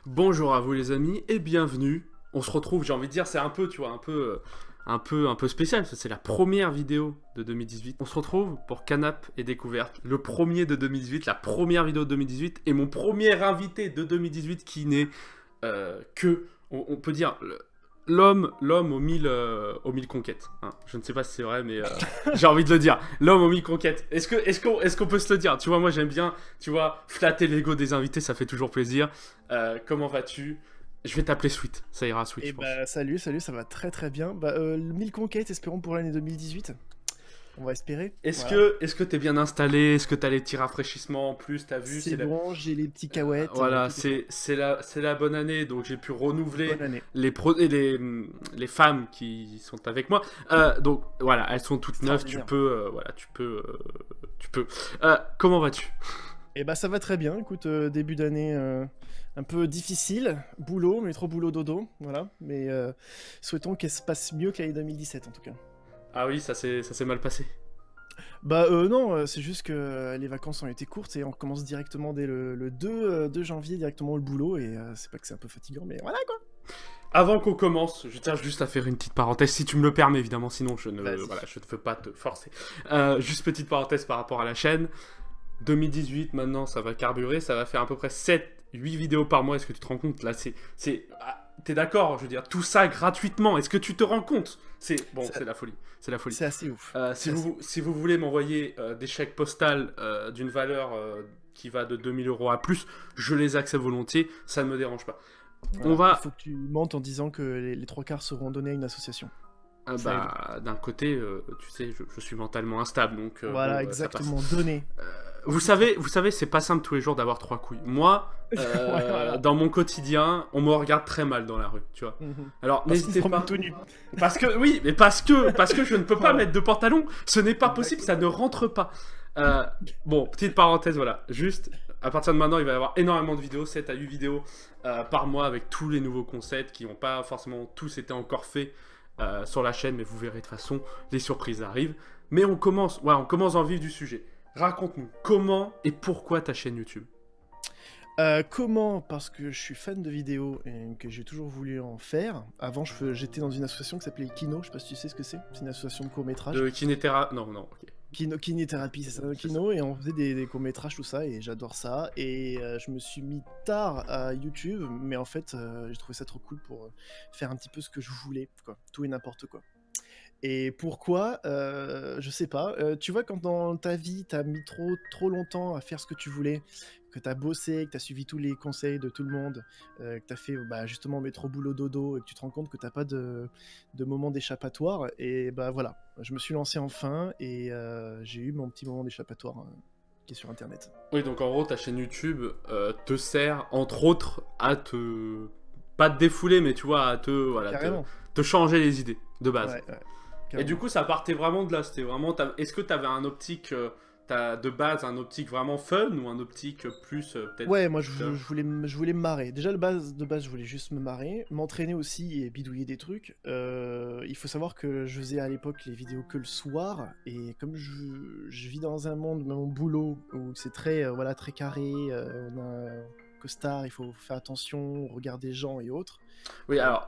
Bonjour à vous les amis et bienvenue. On se retrouve, j'ai envie de dire, c'est un peu, tu vois, un peu spécial, parce que c'est la première vidéo de 2018. On se retrouve pour Canap et Découverte, le premier de 2018, la première vidéo de 2018 et mon premier invité de 2018 qui n'est on peut dire, l'homme aux mille conquêtes. Hein. Je ne sais pas si c'est vrai, mais j'ai envie de le dire. L'homme aux 1000 conquêtes. Est-ce qu'on peut se le dire? Tu vois, moi j'aime bien, tu vois, flatter l'ego des invités, ça fait toujours plaisir. Comment vas-tu? Je vais t'appeler Sweet, ça ira Sweet, Et je pense. salut, ça va très très bien. 1000 conquêtes, espérons pour l'année 2018. On va espérer. Est-ce Voilà. que t'es bien installé? Est-ce que t'as les petits rafraîchissements en plus? T'as vu? C'est bon, j'ai les petits cahuètes. Voilà, tout est c'est la bonne année, donc j'ai pu renouveler bonne année. les femmes qui sont avec moi. Donc voilà, elles sont toutes neuves, tu peux, tu peux. Comment vas-tu? Ça va très bien. Écoute, début d'année un peu difficile, boulot, métro boulot dodo, voilà. Mais souhaitons qu'elle se passe mieux que l'année 2017 en tout cas. Ah oui, ça s'est mal passé. Non, c'est juste que les vacances ont été courtes et on commence directement dès le 2 janvier directement le boulot et c'est pas que c'est un peu fatigant, mais voilà quoi. Avant qu'on commence, je tiens juste à faire une petite parenthèse, si tu me le permets évidemment, sinon je ne veux pas te forcer. Juste petite parenthèse par rapport à la chaîne. 2018, maintenant, ça va carburer, ça va faire à peu près 7-8 vidéos par mois. Est-ce que tu te rends compte? Là, t'es d'accord? Je veux dire, tout ça gratuitement. Est-ce que tu te rends compte? C'est la folie. C'est la folie. C'est assez ouf. Si vous voulez m'envoyer des chèques postales d'une valeur qui va de 2000 € à plus, je les accepte volontiers. Ça ne me dérange pas. Voilà, il faut que tu mentes en disant que les 3 quarts seront donnés à une association. D'un côté, tu sais, je suis mentalement instable, donc voilà, exactement, donné. Vous savez, c'est pas simple tous les jours d'avoir 3 couilles. Moi, voilà. dans mon quotidien, on me regarde très mal dans la rue, tu vois. Alors n'hésitez pas. Tout nu. Parce que je ne peux pas mettre de pantalon. Ce n'est pas possible, ça ne rentre pas. Bon, petite parenthèse, voilà. Juste, à partir de maintenant, il va y avoir énormément de vidéos, 7 à 8 vidéos par mois avec tous les nouveaux concepts qui n'ont pas forcément tous été encore faits sur la chaîne, mais vous verrez de toute façon, les surprises arrivent. Mais on commence dans le vif du sujet. Raconte-nous, comment et pourquoi ta chaîne YouTube? Comment? Parce que je suis fan de vidéos et que j'ai toujours voulu en faire. Avant, j'étais dans une association qui s'appelait Kino, je sais pas si tu sais ce que c'est. C'est une association de court-métrage. De kinéthérapie? Non, ok. Kinéthérapie, c'est ça, Kino, et on faisait des courts-métrages, tout ça, et j'adore ça. Et je me suis mis tard à YouTube, mais en fait, j'ai trouvé ça trop cool pour faire un petit peu ce que je voulais, quoi. Tout et n'importe quoi. Et pourquoi? Je sais pas. Tu vois, quand dans ta vie, t'as mis trop longtemps à faire ce que tu voulais, que t'as bossé, que t'as suivi tous les conseils de tout le monde, que t'as fait justement métro boulot dodo, et que tu te rends compte que t'as pas de moment d'échappatoire, et voilà. Je me suis lancé enfin, et j'ai eu mon petit moment d'échappatoire qui est sur internet. Oui, donc en gros, ta chaîne YouTube te sert, entre autres, à te... pas te défouler, mais tu vois, à te changer les idées, de base. Ouais. Et du coup, ça partait vraiment de là. C'était vraiment. Est-ce que tu avais un optique, de base, un optique vraiment fun ou un optique plus peut-être. Ouais, moi je voulais me marrer. Déjà de base, je voulais juste me marrer, m'entraîner aussi et bidouiller des trucs. Il faut savoir que je faisais à l'époque les vidéos que le soir, et comme je vis dans un monde, mon boulot, où c'est très très carré, on a un costard, il faut faire attention, regarder les gens et autres. Oui, alors,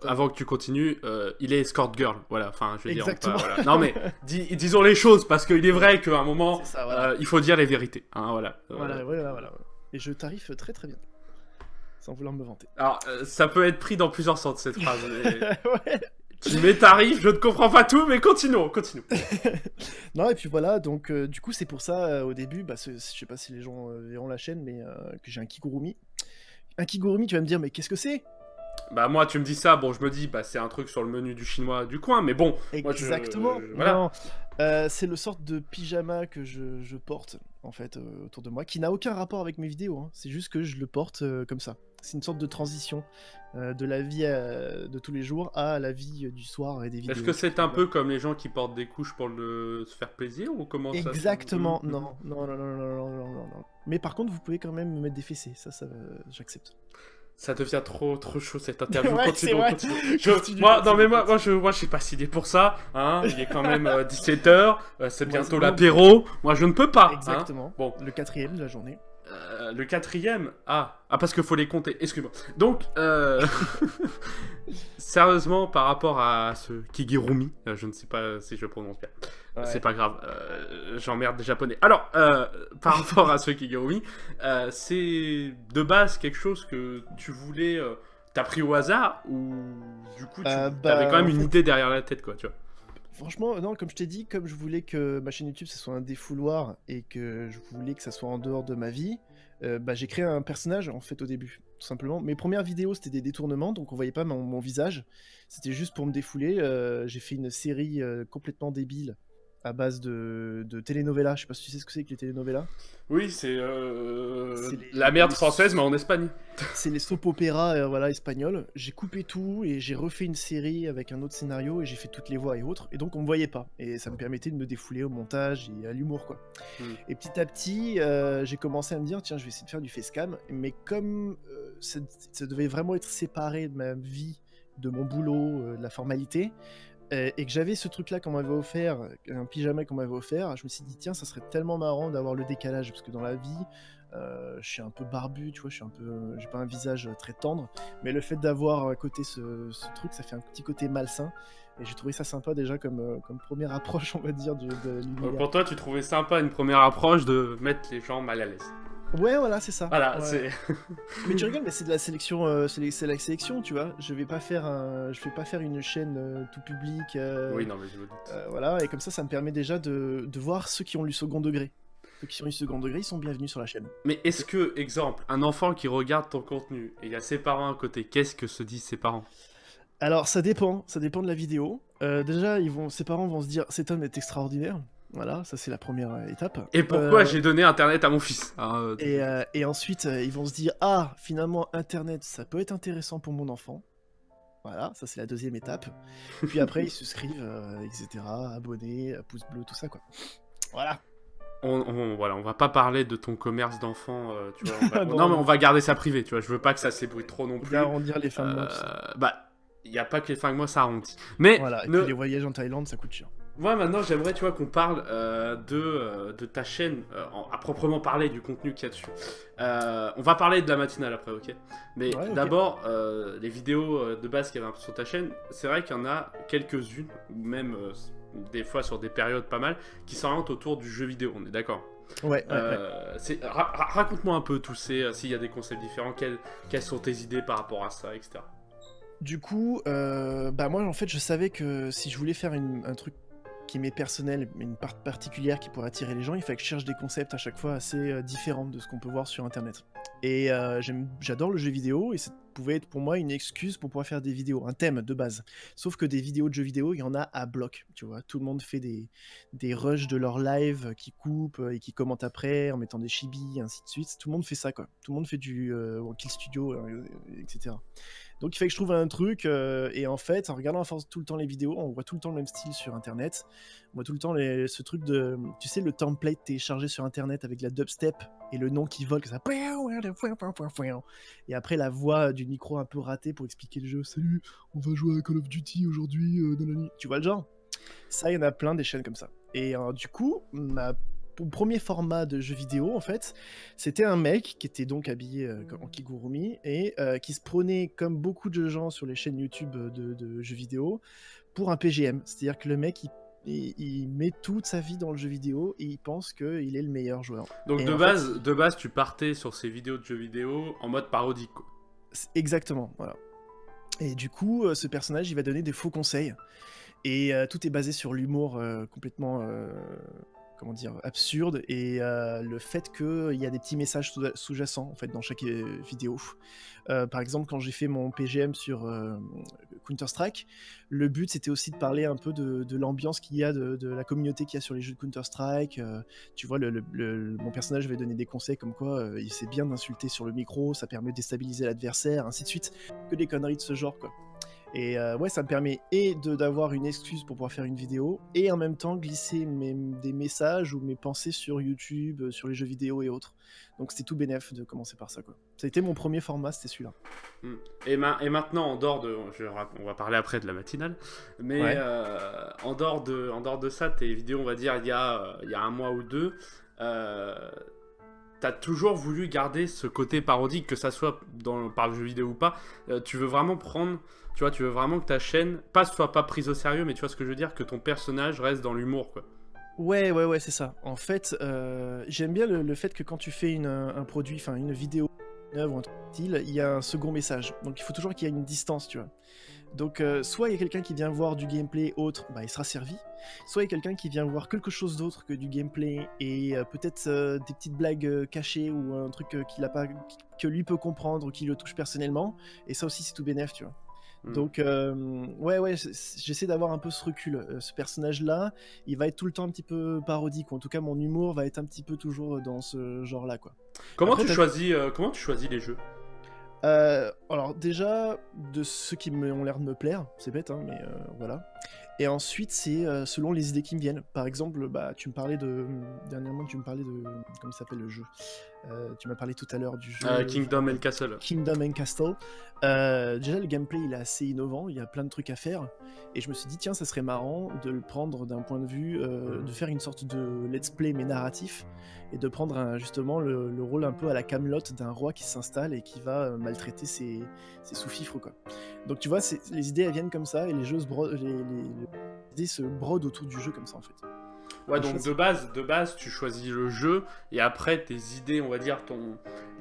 avant que tu continues, il est escort girl, voilà, enfin, je veux dire, voilà. Non mais, disons les choses, parce qu'il est vrai qu'à un moment, ça, voilà. il faut dire les vérités, hein, voilà. Voilà. Et je tarife très très bien, sans vouloir me vanter. Alors, ça peut être pris dans plusieurs sens, cette phrase. Ouais. Tu mets tarif, je ne comprends pas tout, mais continuons. Non, et puis voilà, donc du coup, c'est pour ça, au début, je sais pas si les gens verront la chaîne, mais que j'ai un kigurumi. Un kigurumi, tu vas me dire, mais qu'est-ce que c'est? Bah moi tu me dis ça, bon je me dis bah c'est un truc sur le menu du chinois du coin, mais bon. Exactement. Voilà. Non, c'est le sorte de pyjama que je porte en fait autour de moi, qui n'a aucun rapport avec mes vidéos, hein. C'est juste que je le porte comme ça. C'est une sorte de transition de la vie de tous les jours à la vie du soir et des vidéos. Est-ce que c'est un peu comme les gens qui portent des couches pour se faire plaisir ou comment ça? Exactement. Non. Mais par contre vous pouvez quand même me mettre des fessées, ça j'accepte. Ça devient trop chaud cette interview. Ouais, continue. Moi, je suis pas si pour ça. Hein. Il est quand même 17h. C'est bientôt l'apéro. Moi, je ne peux pas. Exactement. Hein. Bon. Le 4e de la journée. Le quatrième, parce qu'il faut les compter, excuse-moi. Donc, sérieusement, par rapport à ce Kigurumi, je ne sais pas si je prononce bien, c'est pas grave, j'emmerde les japonais. Alors, par rapport à ce Kigurumi, c'est de base quelque chose que tu voulais, t'as pris au hasard, ou du coup, tu avais quand même une idée derrière la tête, quoi, tu vois. Franchement, non, comme je t'ai dit, comme je voulais que ma chaîne YouTube, ça soit un défouloir et que je voulais que ça soit en dehors de ma vie, j'ai créé un personnage, en fait, au début, tout simplement. Mes premières vidéos, c'était des détournements, donc on voyait pas mon visage. C'était juste pour me défouler. J'ai fait une série complètement débile à base de telenovelas. Je sais pas si tu sais ce que c'est que les telenovelas. Oui, c'est la merde française, mais en Espagne. C'est les soap-opéras voilà, espagnols. J'ai coupé tout et j'ai refait une série avec un autre scénario et j'ai fait toutes les voix et autres. Et donc on me voyait pas. Et ça me permettait de me défouler au montage et à l'humour, quoi. Et petit à petit, j'ai commencé à me dire, tiens, je vais essayer de faire du facecam. Mais comme ça devait vraiment être séparé de ma vie, de mon boulot, de la formalité, et que j'avais ce truc-là qu'on m'avait offert, un pyjama qu'on m'avait offert, je me suis dit, tiens, ça serait tellement marrant d'avoir le décalage, parce que dans la vie, je suis un peu barbu, tu vois, j'ai pas un visage très tendre, mais le fait d'avoir à côté ce truc, ça fait un petit côté malsain, et j'ai trouvé ça sympa déjà comme première approche, on va dire, de l'univers. Pour toi, tu trouvais sympa une première approche de mettre les gens mal à l'aise. Ouais, voilà, c'est ça. Voilà, ouais. c'est... Mais tu rigoles, mais c'est de la sélection, c'est la sélection, tu vois. Je vais pas faire une chaîne tout public. Oui, non, mais je me doute. Voilà, et comme ça me permet déjà de voir ceux qui ont eu second degré. Ceux qui ont eu second degré, ils sont bienvenus sur la chaîne. Mais est-ce que, exemple, un enfant qui regarde ton contenu et il y a ses parents à côté, qu'est-ce que se disent ses parents? Alors, ça dépend de la vidéo. Déjà, ses parents vont se dire, cet homme est extraordinaire. Voilà, ça c'est la première étape. Et pourquoi j'ai donné Internet à mon fils? Et ensuite, ils vont se dire, ah, finalement, Internet, ça peut être intéressant pour mon enfant. Voilà, ça c'est la deuxième étape. Puis après, ils souscrivent, etc., abonnés, pouce bleu, tout ça, quoi. Voilà. Voilà, on va pas parler de ton commerce d'enfants, tu vois. Non, mais on va garder ça privé, tu vois. Je veux pas que ça s'ébruite trop non plus. Arrondir les fins de mois, tout ça. Bah, il y a pas que les fins de mois, ça arrondit. Mais voilà, et puis les voyages en Thaïlande, ça coûte cher. Moi, maintenant, j'aimerais, tu vois, qu'on parle de ta chaîne, à proprement parler du contenu qu'il y a dessus. On va parler de la matinale après, ok? Mais ouais, d'abord, les vidéos de base qu'il y avait sur ta chaîne, c'est vrai qu'il y en a quelques-unes, ou même des fois sur des périodes pas mal, qui s'orientent autour du jeu vidéo, on est d'accord? Ouais. Raconte-moi un peu tous s'il y a des concepts différents, quelles sont tes idées par rapport à ça, etc. Du coup, moi, en fait, je savais que si je voulais faire un truc qui m'est personnel, une part particulière qui pourrait attirer les gens, il fallait que je cherche des concepts à chaque fois assez différents de ce qu'on peut voir sur internet. Et j'adore le jeu vidéo, et ça pouvait être pour moi une excuse pour pouvoir faire des vidéos, un thème de base. Sauf que des vidéos de jeux vidéo, il y en a à bloc, tu vois. Tout le monde fait des rushs de leur live qui coupent et qui commentent après en mettant des chibis, ainsi de suite. Tout le monde fait ça, quoi. Tout le monde fait du Kill Studio, etc. Donc il fallait que je trouve un truc, et en fait, en regardant à force tout le temps les vidéos, on voit tout le temps le même style sur internet. On voit tout le temps ce truc de, tu sais, le template téléchargé sur internet avec la dubstep et le nom qui vole, que ça... Et après la voix du micro un peu ratée pour expliquer le jeu. Salut, on va jouer à Call of Duty aujourd'hui dans la nuit. Tu vois le genre? Ça, il y en a plein des chaînes comme ça. Et du coup, mon premier format de jeu vidéo, en fait, c'était un mec qui était donc habillé en Kigurumi et qui se prenait, comme beaucoup de gens sur les chaînes YouTube de jeux vidéo, pour un PGM. C'est-à-dire que le mec, il met toute sa vie dans le jeu vidéo et il pense qu'il est le meilleur joueur. Donc de base, tu partais sur ces vidéos de jeux vidéo en mode parodique, quoi. Exactement, voilà. Et du coup, ce personnage, il va donner des faux conseils. Et tout est basé sur l'humour complètement... comment dire, absurde, et le fait qu'il y a des petits messages sous-jacents en fait dans chaque vidéo. Par exemple, quand j'ai fait mon PGM sur Counter-Strike, le but c'était aussi de parler un peu de l'ambiance qu'il y a, de la communauté qu'il y a sur les jeux de Counter-Strike. Tu vois, mon personnage va donner des conseils comme quoi il sait bien d'insulter sur le micro, ça permet de déstabiliser l'adversaire, ainsi de suite, que des conneries de ce genre, quoi. Et ouais, ça me permet d'avoir une excuse pour pouvoir faire une vidéo, et en même temps glisser des messages ou mes pensées sur YouTube, sur les jeux vidéo et autres. Donc c'était tout bénef de commencer par ça, quoi. Ça a été mon premier format, c'était celui-là. Et maintenant, en dehors de... on va parler après de la matinale, mais ouais. En dehors de ça, tes vidéos, on va dire, il y a un mois ou deux, t'as t'as toujours voulu garder ce côté parodique, que ça soit par le jeu vidéo ou pas. Tu veux vraiment prendre, tu vois, tu veux vraiment que ta chaîne soit pas prise au sérieux, mais tu vois ce que je veux dire, que ton personnage reste dans l'humour, quoi. Ouais, ouais, ouais, c'est ça. En fait, j'aime bien le fait que quand tu fais un produit, enfin une vidéo, une œuvre, un truc style, il y a un second message. Donc il faut toujours qu'il y ait une distance, tu vois. Donc soit il y a quelqu'un qui vient voir du gameplay autre, bah il sera servi. Soit il y a quelqu'un qui vient voir quelque chose d'autre que du gameplay et peut-être des petites blagues cachées ou un truc qu'il a pas, que lui peut comprendre ou qui le touche personnellement. Et ça aussi c'est tout bénef, tu vois. Donc, ouais, j'essaie d'avoir un peu ce recul. Ce personnage-là, il va être tout le temps un petit peu parodique, ou en tout cas, mon humour va être un petit peu toujours dans ce genre-là, quoi. Comment Après, tu choisis les jeux? alors, déjà, de ceux qui ont l'air de me plaire, c'est bête, hein, mais voilà. Et ensuite, c'est selon les idées qui me viennent. Par exemple, bah, dernièrement, tu me parlais de... Comment il s'appelle le jeu? Tu m'as parlé tout à l'heure du jeu... Kingdom and Castle. Kingdom and Castle. Déjà, le gameplay, il est assez innovant, il y a plein de trucs à faire. Et je me suis dit, tiens, ça serait marrant de le prendre d'un point de vue, de faire une sorte de let's play, mais narratif, et de prendre justement le rôle un peu à la Camelot d'un roi qui s'installe et qui va maltraiter ses sous-fifres, quoi. Donc tu vois, les idées, elles viennent comme ça, et les jeux les idées se brodent autour du jeu comme ça, en fait. Ouais, donc de base, tu choisis le jeu, et après, tes idées, on va dire,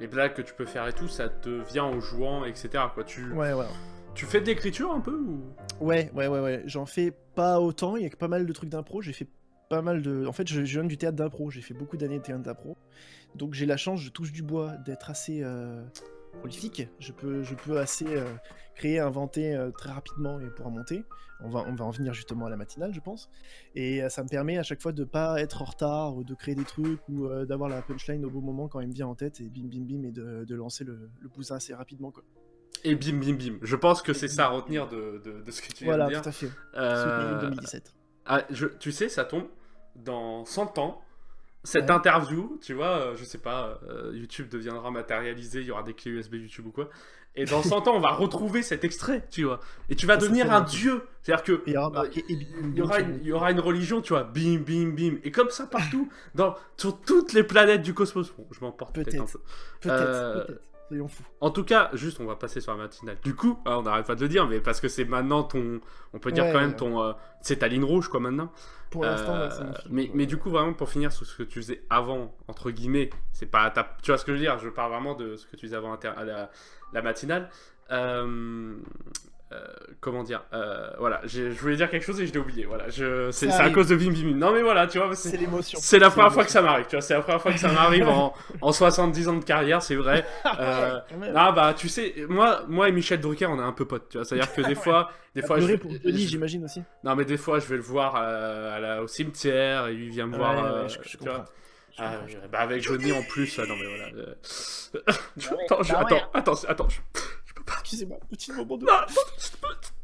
les blagues que tu peux faire et tout, ça te vient en jouant, etc. quoi. Ouais. Tu fais de l'écriture un peu ou... Ouais. J'en fais pas autant, il y a pas mal de trucs d'impro, j'ai fait pas mal de... En fait, je viens du théâtre d'impro, j'ai fait beaucoup d'années de théâtre d'impro, donc j'ai la chance, je touche du bois, d'être assez prolifique, je peux assez créer, inventer très rapidement et pour monter. On va en venir justement à la matinale, je pense. Et ça me permet à chaque fois de pas être en retard ou de créer des trucs ou d'avoir la punchline au bon moment quand il me vient en tête et bim bim bim et de lancer le bousin assez rapidement, quoi. Et bim bim bim. Je pense que c'est ça à retenir de ce que tu viens de dire. Voilà, tout à fait. Souvenir 2017. Tu sais, ça tombe dans 100 ans. Cette interview, tu vois, je sais pas, YouTube deviendra matérialisé, il y aura des clés USB YouTube ou quoi. Et dans 100 ans, on va retrouver cet extrait, tu vois. Et tu vas devenir un dieu. C'est-à-dire que il y aura une religion, tu vois, bim, bim, bim. Et comme ça partout, sur toutes les planètes du cosmos. Bon, je m'emporte peut-être un peu. Peut-être. Soyons fous. En tout cas, juste, on va passer sur la matinale. Du coup, on n'arrête pas de le dire, mais parce que c'est maintenant on peut dire quand même c'est ta ligne rouge, quoi, maintenant. Pour l'instant, mais du coup, vraiment, pour finir sur ce que tu faisais avant, entre guillemets, c'est pas tu vois ce que je veux dire, je parle vraiment de ce que tu faisais avant la matinale. Comment dire, voilà, je voulais dire quelque chose et je l'ai oublié, voilà, c'est à cause de Bim Bim. Non mais voilà, tu vois, c'est l'émotion. C'est la première fois que ça m'arrive, tu vois, c'est la première fois que ça m'arrive en 70 ans de carrière, c'est vrai. Non, bah tu sais, moi et Michel Drucker, on est un peu potes, tu vois, c'est-à-dire que des fois pour Denis, j'imagine aussi. Non mais des fois je vais le voir au cimetière et lui vient me voir, je tu vois. comprends. Avec Johnny en plus, non mais voilà. Attends. Excusez-moi, petit moment de... Non,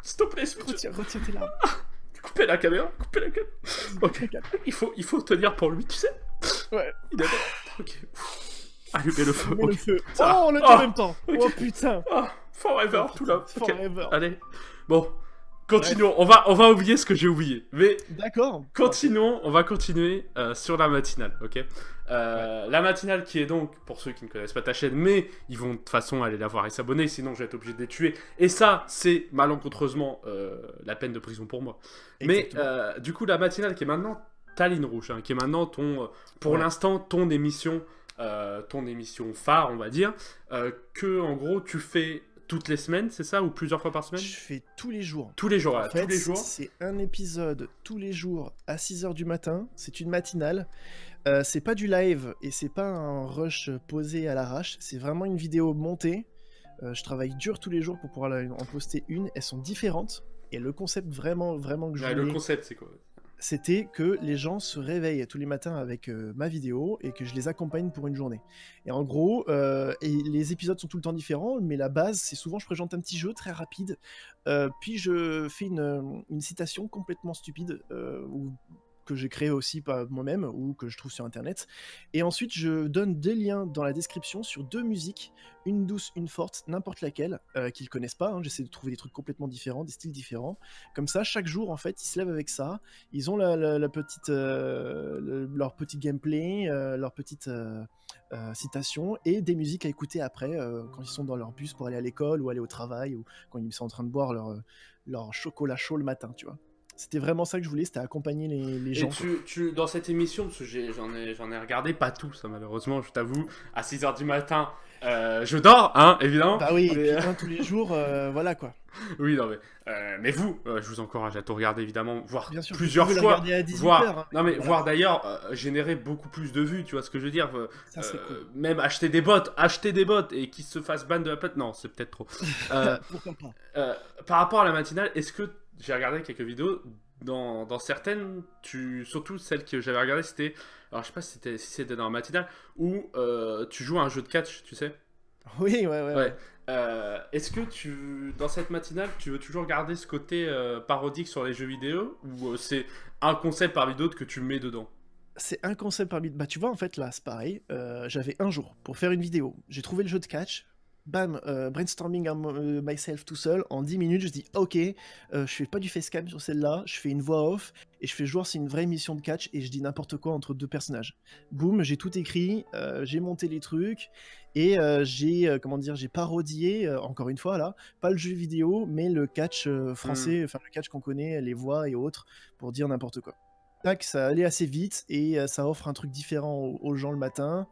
s'il te plaît. Retiens tes larmes. Coupez la caméra. Ok, il faut tenir pour lui, tu sais. Ouais. Il est mort. Ok. Allumez le feu. Le feu. Oh, on l'a dit en même temps. Okay. Oh putain. Forever, tout là. Forever. Allez. Bon. Continuons, on va oublier ce que j'ai oublié. Mais d'accord. Continuons, on va continuer sur la matinale, ok. La matinale qui est donc, pour ceux qui ne connaissent pas ta chaîne, mais ils vont de toute façon aller la voir et s'abonner, sinon je vais être obligé de les tuer. Et ça, c'est malencontreusement la peine de prison pour moi. Exactement. Mais du coup, la matinale qui est maintenant ta ligne rouge, hein, qui est maintenant pour l'instant ton émission phare, on va dire, que en gros tu fais toutes les semaines, c'est ça, ou plusieurs fois par semaine? Je fais tous les jours. Tous les jours, en fait, tous les jours. C'est un épisode tous les jours à 6h du matin. C'est une matinale. C'est pas du live et c'est pas un rush posé à l'arrache. C'est vraiment une vidéo montée. Je travaille dur tous les jours pour pouvoir en poster une. Elles sont différentes. Et le concept vraiment que je voulais... Le concept, c'est quoi? C'était que les gens se réveillent tous les matins avec ma vidéo et que je les accompagne pour une journée. Et en gros, et les épisodes sont tout le temps différents, mais la base, c'est souvent je présente un petit jeu très rapide, puis je fais une citation complètement stupide, ou que j'ai créé aussi par moi-même ou que je trouve sur internet. Et ensuite, je donne des liens dans la description sur 2 musiques, une douce, une forte, n'importe laquelle, qu'ils connaissent pas, hein. J'essaie de trouver des trucs complètement différents, des styles différents. Comme ça, chaque jour, en fait, ils se lèvent avec ça. Ils ont la petite, leur petit gameplay, leur petite citation et des musiques à écouter après quand ils sont dans leur bus pour aller à l'école ou aller au travail ou quand ils sont en train de boire leur chocolat chaud le matin, tu vois. C'était vraiment ça que je voulais, c'était accompagner les Et gens. Quoi. dans cette émission, parce que j'en ai regardé pas tout, ça malheureusement, je t'avoue, à 6 h du matin, je dors, hein, évidemment. Bah oui, et Mais, puis tous les jours, voilà quoi. oui, non, mais vous, je vous encourage à tout regarder, évidemment, voir Bien sûr, plusieurs vous pouvez fois, la regarder à 18 voir, heures. Hein, non mais voilà. voir d'ailleurs générer beaucoup plus de vues, tu vois ce que je veux dire, Ça c'est cool. même acheter des bots et qu'ils se fassent ban de la plate, non, c'est peut-être trop. Pourquoi pas. Par rapport à la matinale, est-ce que j'ai regardé quelques vidéos dans certaines, surtout celle que j'avais regardée, c'était, alors je sais pas si c'était dans la matinale, où tu joues à un jeu de catch, tu sais. Oui, ouais. Est-ce que dans cette matinale, tu veux toujours garder ce côté parodique sur les jeux vidéo, ou c'est un concept parmi d'autres que tu mets dedans? C'est un concept parmi... Bah tu vois, en fait, là, c'est pareil. J'avais un jour pour faire une vidéo. J'ai trouvé le jeu de catch. Bam, brainstorming myself tout seul. En 10 minutes, je dis, ok, je fais pas du facecam sur celle-là. Je fais une voix off. Et je fais genre, c'est une vraie émission de catch. Et je dis n'importe quoi entre 2 personnages. Boum, j'ai tout écrit. J'ai monté les trucs. Et j'ai parodié, encore une fois, là, pas le jeu vidéo, mais le catch français, enfin le catch qu'on connaît, les voix et autres, pour dire n'importe quoi. Tac, ça allait assez vite et ça offre un truc différent aux gens le matin.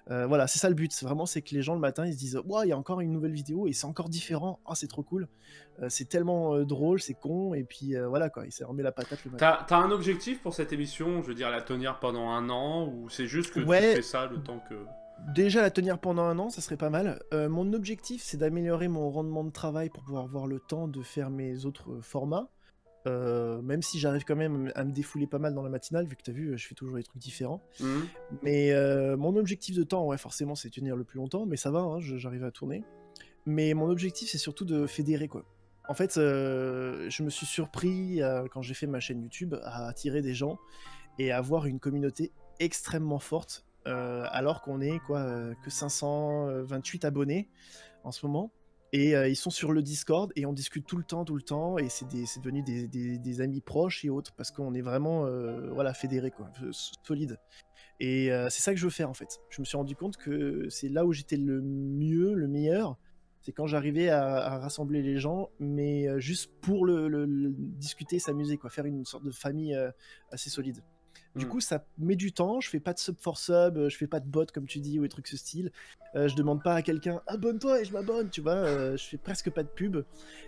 Voilà, c'est ça le but. C'est que les gens le matin, ils se disent «Ouah, il y a encore une nouvelle vidéo et c'est encore différent. Ah, c'est trop cool». C'est tellement drôle, c'est con et puis voilà quoi, il s'est remis la patate le matin. T'as un objectif pour cette émission, je veux dire la tenir pendant 1 an, ou c'est juste que tu Ouais, fais ça le temps que... déjà la tenir pendant 1 an, ça serait pas mal. Mon objectif, c'est d'améliorer mon rendement de travail pour pouvoir avoir le temps de faire mes autres formats. Même si j'arrive quand même à me défouler pas mal dans la matinale, vu que t'as vu, je fais toujours des trucs différents. Mhm. Mais mon objectif de temps, ouais, forcément, c'est tenir le plus longtemps, mais ça va, hein, j'arrive à tourner. Mais mon objectif, c'est surtout de fédérer, quoi. En fait, je me suis surpris, quand j'ai fait ma chaîne YouTube, à attirer des gens et à avoir une communauté extrêmement forte, alors qu'on est, que 528 abonnés en ce moment. Et ils sont sur le Discord et on discute tout le temps, et c'est devenu des amis proches et autres, parce qu'on est vraiment voilà, fédérés, quoi, solide. Et c'est ça que je veux faire en fait. Je me suis rendu compte que c'est là où j'étais le mieux, le meilleur, c'est quand j'arrivais à rassembler les gens, mais juste pour le discuter, s'amuser, quoi, faire une sorte de famille assez solide. Du coup, ça met du temps, je fais pas de sub for sub, je fais pas de bot comme tu dis, ou des trucs ce style. Je demande pas à quelqu'un abonne-toi et je m'abonne, tu vois, je fais presque pas de pub.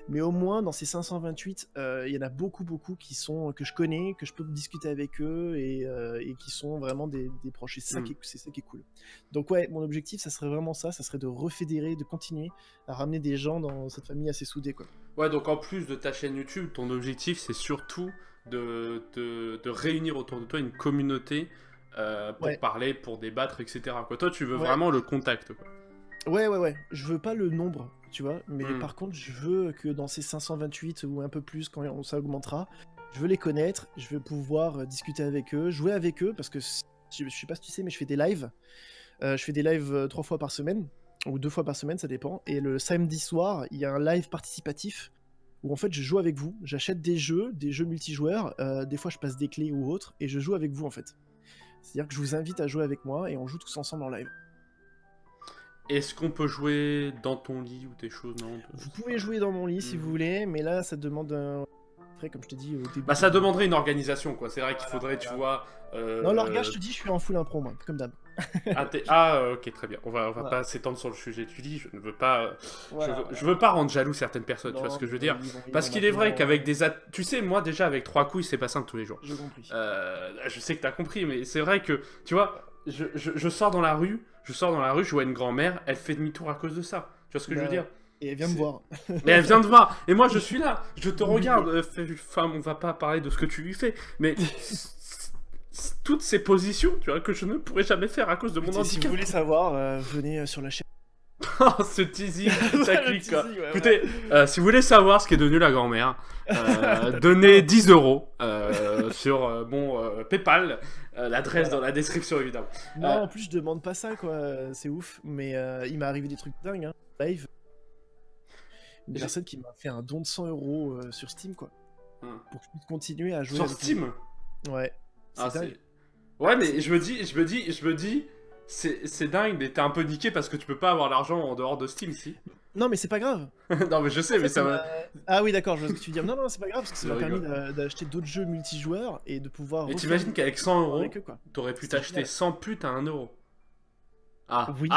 Mais au moins, dans ces 528, il y en a beaucoup que je connais, que je peux discuter avec eux et qui sont vraiment des proches. Et c'est ça qui est cool. Donc, ouais, mon objectif, ça serait vraiment ça serait de refédérer, de continuer à ramener des gens dans cette famille assez soudée, quoi. Ouais, donc en plus de ta chaîne YouTube, ton objectif, c'est surtout de réunir autour de toi une communauté pour parler, pour débattre, etc. Quoi. Toi, tu veux vraiment le contact, quoi. Ouais. Je veux pas le nombre, tu vois, mais par contre, je veux que dans ces 528 ou un peu plus, quand ça augmentera, je veux les connaître, je veux pouvoir discuter avec eux, jouer avec eux, parce que je sais pas si tu sais, mais je fais des lives. Je fais des lives 3 fois par semaine, ou 2 fois par semaine, ça dépend. Et le samedi soir, il y a un live participatif où en fait je joue avec vous, j'achète des jeux multijoueurs, des fois je passe des clés ou autres, et je joue avec vous en fait. C'est-à-dire que je vous invite à jouer avec moi et on joue tous ensemble en live. Est-ce qu'on peut jouer dans ton lit ou des choses, non? Vous pouvez jouer dans mon lit si vous voulez, mais là ça demande après, comme je te dis au début... Bah ça demanderait une organisation, quoi. C'est vrai qu'il faudrait, tu vois... Non, l'orgage, je te dis, je suis en full impro, moi, comme d'hab. Ok, très bien. On va pas s'étendre sur le sujet du lit. Je ne veux pas... Voilà, je veux pas rendre jaloux certaines personnes, tu vois ce que je veux dire. Parce qu'il est vrai qu'avec des... Tu sais, moi, déjà, avec 3 couilles, c'est pas simple tous les jours. J'ai compris. Je sais que t'as compris, mais c'est vrai que, tu vois, je sors dans la rue, je vois une grand-mère, elle fait demi-tour à cause de ça. Tu vois ce que je veux dire? Et elle vient me voir. Et elle vient de voir. Et moi, je suis là. Je te regarde. Femme, on va pas parler de ce que tu lui fais. Mais toutes ces positions, tu vois, que je ne pourrais jamais faire à cause de mon handicap. Si vous voulez savoir, venez sur la chaîne. Oh, ce teasing, ça Le clique quoi. teasing, ouais, Écoutez, si vous voulez savoir ce qu'est devenu la grand-mère, donnez 10 euros sur mon PayPal, l'adresse dans la description évidemment. Non, en plus, je demande pas ça, quoi. C'est ouf. Mais il m'est arrivé des trucs dingues, hein. Live. Une J'ai- personne qui m'a fait un don de 100 euros sur Steam, quoi. Hum. Pour que je puisse continuer à jouer. Sur avec Steam. lui. Ouais. Ah, C'est dingue. Ouais, mais je me dis, c'est dingue, mais t'es un peu niqué parce que tu peux pas avoir l'argent en dehors de Steam, si. Non, mais c'est pas grave. Non, mais je sais, mais ça va. Ah oui, d'accord, je vois ce que tu veux dire. Non, non, c'est pas grave parce que ça Je m'a permis rigole. d'acheter d'autres jeux multijoueurs et de pouvoir. Et refaire t'imagines des qu'avec 100 euros, avec eux, quoi. t'aurais pu C'est t'acheter génial. 100 putes à 1 euro. Ah, Oui.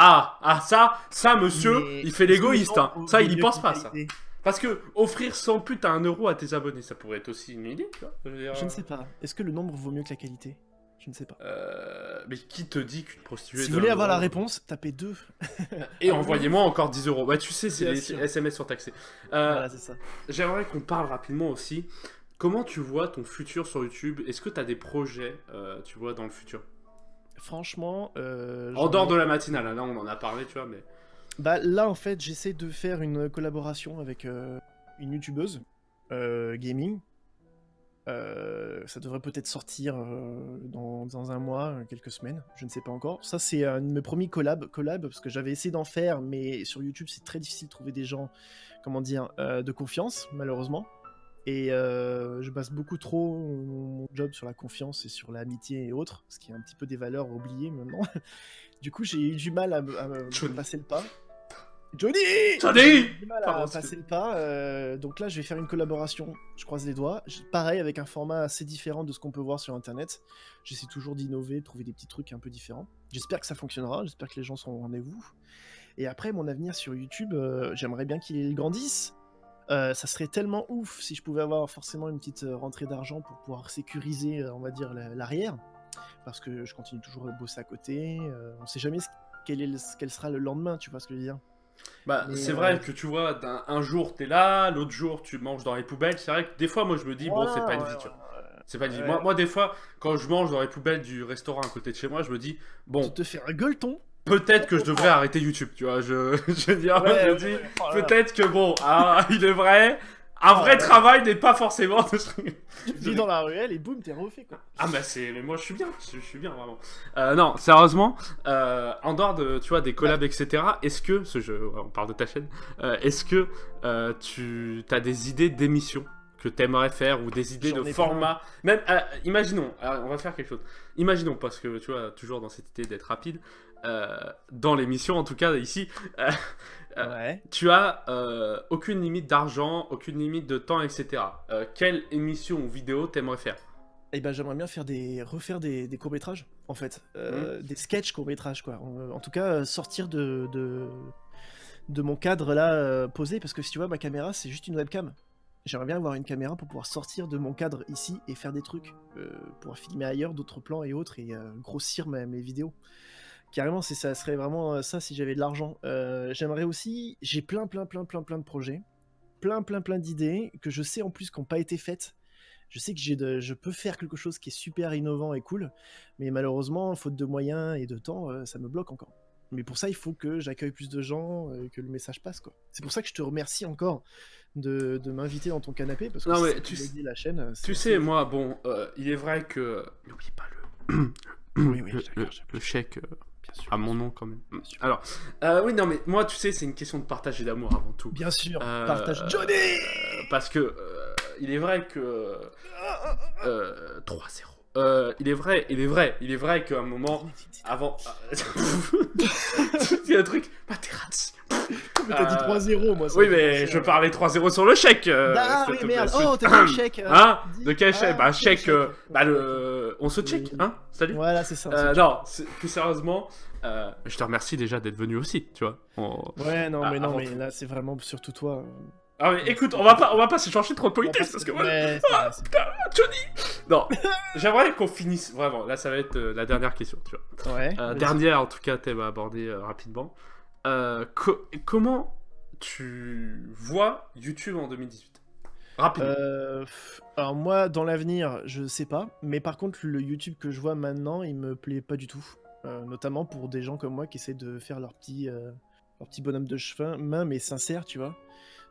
ça, monsieur, Mais il fait est-ce que l'égoïste, les hein. gens Ça, ont il y mieux pense pas, ça. qualité Parce que offrir 100 putes à 1 euro à tes abonnés, ça pourrait être aussi une idée, tu vois. Je veux dire, Je ne sais pas. Est-ce que le nombre vaut mieux que la qualité? Je ne sais pas. Mais qui te dit qu'une prostituée. Si vous voulez avoir la euro- réponse, tapez 2. Et envoyez-moi encore 10 euros. Bah, tu sais, c'est Bien les sûr. SMS surtaxés. Voilà, c'est ça. J'aimerais qu'on parle rapidement aussi. Comment tu vois ton futur sur YouTube? Est-ce que tu as des projets, tu vois, dans le futur? Franchement, En dehors de la matinale, hein, là on en a parlé, tu vois, mais... bah là en fait j'essaie de faire une collaboration avec une youtubeuse gaming. Ça devrait peut-être sortir dans un mois, quelques semaines, je ne sais pas encore. Ça c'est un de mes premiers collabs parce que j'avais essayé d'en faire, mais sur YouTube c'est très difficile de trouver des gens, comment dire, de confiance malheureusement. Et je base beaucoup trop mon job sur la confiance et sur l'amitié et autres, ce qui est un petit peu des valeurs oubliées maintenant. Du coup, j'ai eu du mal à me Johnny. passer le pas. Johnny Johnny J'ai eu du mal Pardon, à c'est- passer le pas. Donc là, je vais faire une collaboration. Je croise les doigts. Pareil, avec un format assez différent de ce qu'on peut voir sur Internet. J'essaie toujours d'innover, de trouver des petits trucs un peu différents. J'espère que ça fonctionnera. J'espère que les gens seront au rendez-vous. Et après, mon avenir sur YouTube, j'aimerais bien qu'il grandisse. Ça serait tellement ouf si je pouvais avoir forcément une petite rentrée d'argent pour pouvoir sécuriser, on va dire, l'arrière. Parce que je continue toujours à bosser à côté. On sait jamais quel sera le lendemain, tu vois ce que je veux dire. Bah, Mais, c'est vrai que tu vois, un jour t'es là, l'autre jour tu manges dans les poubelles. C'est vrai que des fois, moi je me dis, bon, c'est pas une vie, tu vois. C'est pas une vie. Ouais. Moi, des fois, quand je mange dans les poubelles du restaurant à côté de chez moi, je me dis, bon, Tu te fais un gueuleton. peut-être que je devrais arrêter YouTube, tu vois. Je veux dire, Ouais, je ouais, me dis, ouais. Oh là là. peut-être que bon, ah, il est vrai. Un Oh vrai là là. travail n'est pas forcément de ce truc. Tu vis dans la ruelle et boum, t'es refait quoi. Ah bah mais moi je suis bien, je suis bien vraiment. Non, sérieusement, en dehors de, tu vois, des collabs, etc. Est-ce que, on parle de ta chaîne, est-ce que tu as des idées d'émissions que t'aimerais faire ou des idées J'en de ai format, même, imaginons, on va faire quelque chose. Imaginons, parce que tu vois, toujours dans cette idée d'être rapide, dans l'émission en tout cas ici, Ouais. tu as aucune limite d'argent, aucune limite de temps, etc. Quelle émission ou vidéo t'aimerais faire? Et ben j'aimerais bien refaire des courts-métrages, en fait. Des sketchs courts-métrages, quoi. En tout cas, sortir de mon cadre là posé, parce que si tu vois, ma caméra, c'est juste une webcam. J'aimerais bien avoir une caméra pour pouvoir sortir de mon cadre ici et faire des trucs, pouvoir filmer ailleurs, d'autres plans et autres, et grossir mes vidéos. Carrément, ça serait vraiment ça si j'avais de l'argent. J'aimerais aussi, j'ai plein de projets, plein d'idées que je sais en plus qui n'ont pas été faites. Je sais que je peux faire quelque chose qui est super innovant et cool, mais malheureusement, faute de moyens et de temps, ça me bloque encore. Mais pour ça, il faut que j'accueille plus de gens, que le message passe, quoi. C'est pour ça que je te remercie encore de m'inviter dans ton canapé, parce que Non, si mais ça tu peut sais- aider la chaîne. Tu sais, moi, bon, il est vrai que... N'oublie pas Oui, le chèque bien sûr. à mon nom quand même. Bien sûr. Alors, oui, non, mais moi, tu sais, c'est une question de partage et d'amour avant tout. Bien sûr, Euh, partage Johnny. Parce que il est vrai que 3-0. Il est vrai qu'à un moment avant, il y a un truc, Materazzi. Mais t'as dit 3-0, moi. ça Oui, me fait mais penser je à- parlais 3-0 sur le chèque. Ah s'il oui, te merde. plaît. Oh, t'as dit le chèque. Hein? Dis- De quel chèque? Ah, Bah, quel chèque. On se check, Oui. hein? Salut. Voilà, c'est ça. Non, plus sérieusement, je te remercie déjà d'être venu aussi, tu vois. Ouais, non, Ah, mais non, avant mais tout. là, c'est vraiment surtout toi. Ah mais écoute, on va pas s'échanger trop de politesse parce que moi, Ouais, c'est vrai, c'est vrai. Johnny. Non, j'aimerais qu'on finisse vraiment. Là, ça va être la dernière question, tu vois. Ouais. vas-y. Dernière, en tout cas, thème à aborder rapidement. Comment tu vois YouTube en 2018? Rapidement. Alors moi, dans l'avenir, je sais pas. Mais par contre, le YouTube que je vois maintenant, il me plaît pas du tout. Notamment pour des gens comme moi qui essaient de faire leur petit leur petit bonhomme de chemin, mais sincère, tu vois.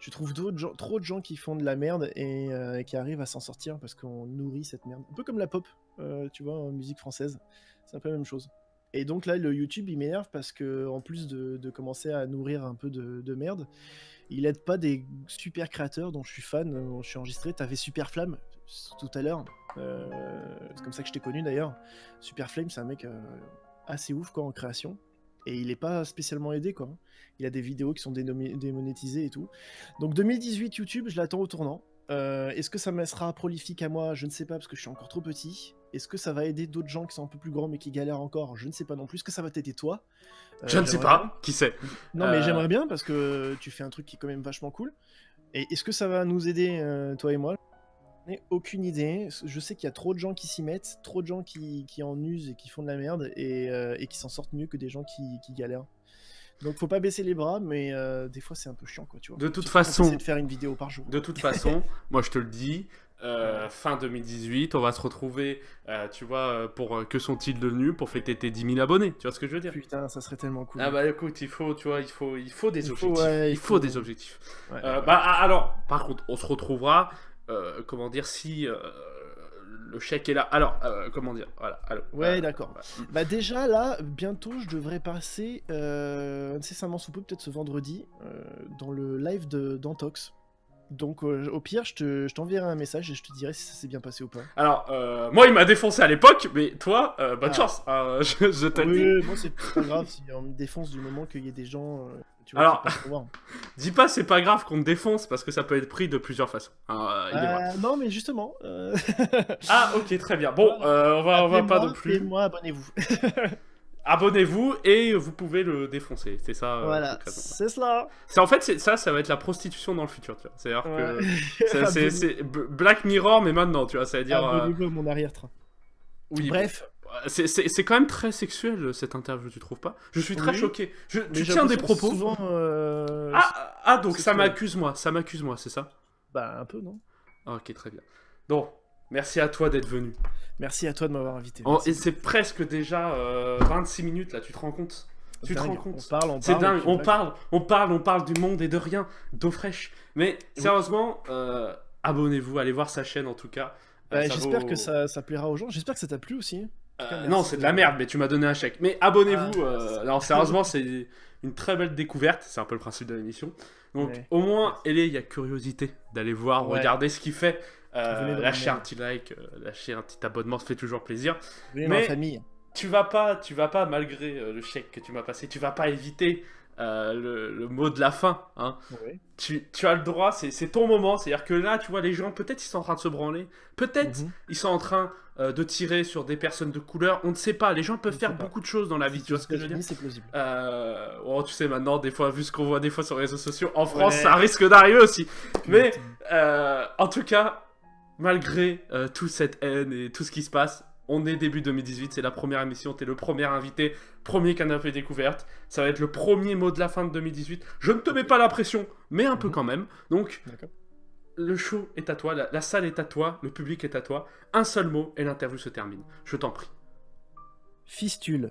Je trouve trop de gens qui font de la merde et qui arrivent à s'en sortir parce qu'on nourrit cette merde. Un peu comme la pop, tu vois, en musique française. C'est un peu la même chose. Et donc là, le YouTube, il m'énerve parce que en plus de commencer à nourrir un peu de merde, il aide pas des super créateurs dont je suis fan, dont je suis enregistré. T'avais Superflamme tout à l'heure. C'est comme ça que je t'ai connu d'ailleurs. Superflame, c'est un mec assez ouf quoi en création. Et il est pas spécialement aidé quoi. Il a des vidéos qui sont démonétisées et tout. Donc 2018 YouTube, je l'attends au tournant. Est-ce que ça me sera prolifique à moi? Je ne sais pas parce que je suis encore trop petit. Est-ce que ça va aider d'autres gens qui sont un peu plus grands mais qui galèrent encore? Je ne sais pas non plus. Est-ce que ça va t'aider toi? Je ne sais J'aimerais bien. pas, qui sait. Non mais j'aimerais bien parce que tu fais un truc qui est quand même vachement cool. Et est-ce que ça va nous aider toi et moi? J'en ai aucune idée. Je sais qu'il y a trop de gens qui s'y mettent, trop de gens qui en usent et qui font de la merde et qui s'en sortent mieux que des gens qui galèrent. Donc faut pas baisser les bras, mais des fois c'est un peu chiant quoi, tu vois. De toute Surtout quand façon, t'essaies de faire une vidéo par jour. De toute façon, moi je te le dis, fin 2018, on va se retrouver, tu vois, pour Que sont-ils devenus pour fêter tes 10 000 abonnés, tu vois ce que je veux dire? Putain, ça serait tellement cool. Ah bah écoute, il faut, tu vois, il faut des objectifs. ouais, il faut des objectifs. Ouais, Alors, par contre, on se retrouvera, comment dire, si le chèque est là. Alors, comment dire, voilà. Alors, ouais, d'accord. voilà. Bah déjà là, bientôt je devrais passer incessamment sous peu, peut-être ce vendredi, dans le live d'Antox. Donc au pire, je t'enverrai un message et je te dirai si ça s'est bien passé ou pas. Alors, moi il m'a défoncé à l'époque, mais toi, bonne Ah. chance. Je te le dis. Oui, moi c'est pas grave si on me défonce du moment qu'il y ait des gens. Tu vois, Alors, qui passent pour voir. Dis pas c'est pas grave qu'on te défonce parce que ça peut être pris de plusieurs façons. Il est vrai. Non, mais justement. Ah ok très bien. Bon, on va pas non plus. Et moi, abonnez-vous. Abonnez-vous et vous pouvez le défoncer. C'est ça. Voilà, concrètement. c'est cela. En fait, ça va être la prostitution dans le futur. Tu vois. C'est-à-dire Ouais. que c'est Black Mirror mais maintenant, tu vois. C'est-à-dire. Abonnez-vous à mon arrière-train. Oui. Bref. C'est quand même très sexuel cette interview, tu trouves pas? Je suis très Oui. choqué. Tu Mais tiens des j'ai l'impression que propos. Souvent, Donc c'est ça toi. m'accuse moi, c'est ça? Bah, un peu, non? Ok, très bien. Donc, merci à toi d'être venu. Merci à toi de m'avoir invité. Et c'est presque déjà 26 minutes là, tu te rends compte? Tu te rends compte? On parle. C'est dingue, et puis on parle du monde et de rien, d'eau fraîche. Mais sérieusement, abonnez-vous, allez voir sa chaîne en tout cas. J'espère que ça plaira aux gens. J'espère que ça t'a plu aussi. Non, c'est de la merde, mais tu m'as donné un chèque. Mais abonnez-vous. Non, sérieusement, c'est une très belle découverte. C'est un peu le principe de l'émission. Donc, au moins, il y a curiosité d'aller voir, regarder ce qu'il fait. Lâcher un petit like, lâcher un petit abonnement, ça fait toujours plaisir. Venez dans la famille. Tu vas pas, malgré le chèque que tu m'as passé, tu vas pas éviter le mot de la fin. Hein. Ouais. Tu as le droit, c'est ton moment. C'est-à-dire que là, tu vois, les gens, peut-être ils sont en train de se branler, peut-être ils sont en train de tirer sur des personnes de couleur. On ne sait pas. Les gens peuvent faire beaucoup de choses dans la vie. Tu vois ce que je veux dire? C'est plausible. Tu sais, maintenant, des fois, vu ce qu'on voit des fois sur les réseaux sociaux, en France, ça risque d'arriver aussi. Mais en tout cas, malgré toute cette haine et tout ce qui se passe, on est début 2018, c'est la première émission, t'es le premier invité, premier canapé découverte. Ça va être le premier mot de la fin de 2018. Je ne te mets pas la pression, mais un peu quand même. Donc, le show est à toi, la salle est à toi, le public est à toi. Un seul mot et l'interview se termine. Je t'en prie. Fistule.